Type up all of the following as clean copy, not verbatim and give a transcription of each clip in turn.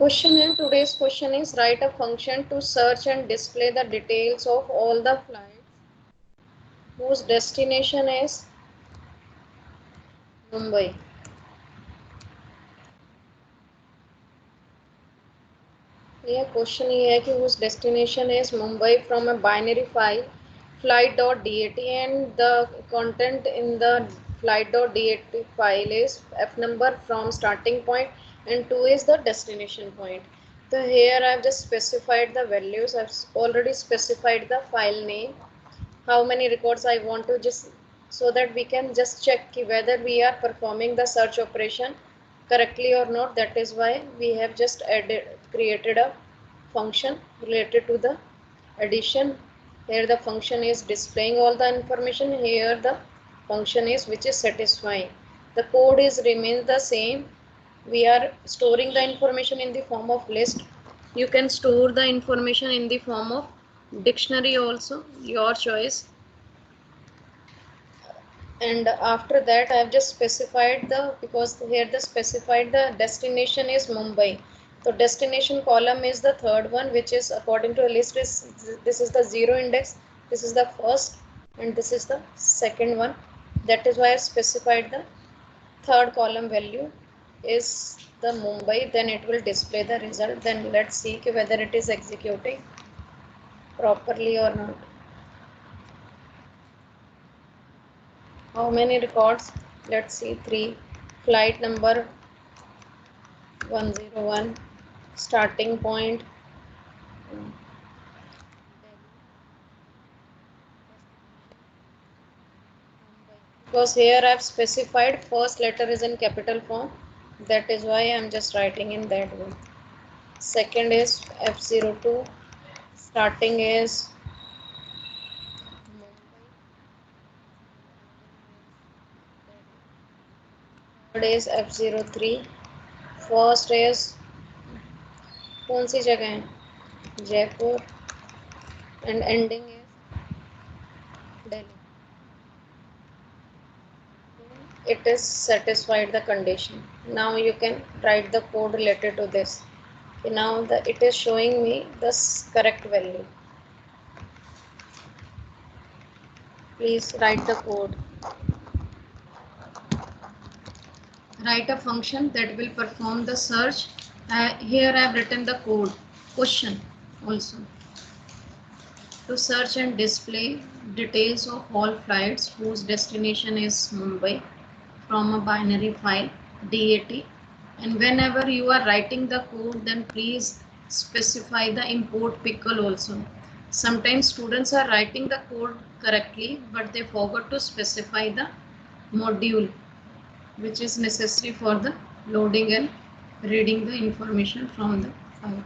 Question and today's question is write a function to search and display the details of all the flights whose destination is Mumbai. ये question ये है कि whose destination is Mumbai from a binary file flight.dat and the content in the flight.dat file is f number from starting point and 2 is the destination point. So here I have just specified the values. I have already specified the file name, how many records I want to, just so that we can just check whether we are performing the search operation correctly or not. That is why we have just created a function related to the addition. Here the function is displaying all the information. Here the function is which is satisfying. The code is remains the same. We are storing the information in the form of list. You can store the information in the form of dictionary also, your choice. And after that I have just specified the, because here the specified the destination is Mumbai. So destination column is the third one, which is according to a list is, this is the 0 index, this is the first, and this is the second one. That is why I specified the third column value is the Mumbai. Then it will display the result. Then let's see whether it is executing properly or not. How many records? Let's see, 3. Flight number 101, starting point because here I have specified first letter is in capital form, that is why I am just writing in that way. Second is F02, starting is third is F03, first is कौन सी जगह है Jaipur and ending is Delhi. It is satisfied the condition. Now you can write the code related to this. Okay, now it is showing me the correct value. Please write the code. Write a function that will perform the search. Here I have written the code. Question also. To search and display details of all flights whose destination is Mumbai from a binary file DAT. And whenever you are writing the code, then please specify the import pickle also. Sometimes students are writing the code correctly, but they forgot to specify the module which is necessary for the loading and reading the information from the file.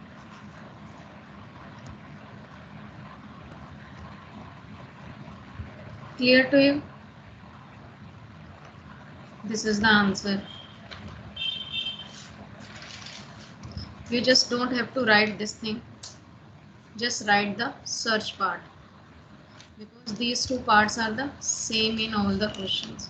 Clear to you? This is the answer. You just don't have to write this thing. Just write the search part, because these two parts are the same in all the questions.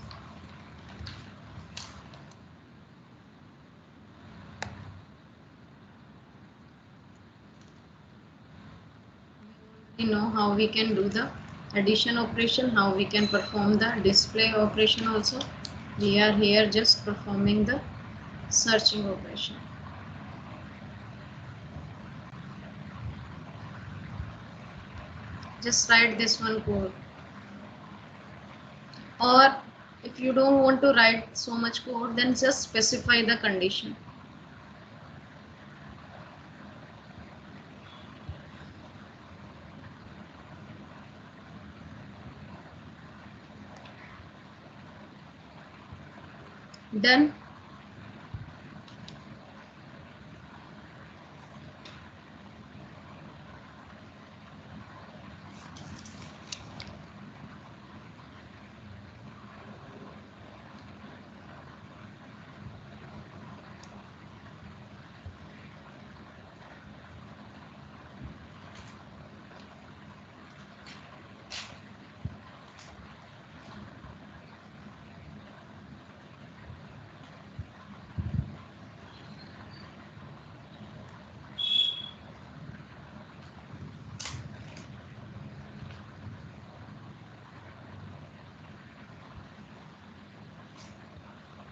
We know how we can do the addition operation, how we can perform the display operation also. We are here just performing the searching operation. Just write this one code. Or if you don't want to write so much code, then just specify the condition. Done.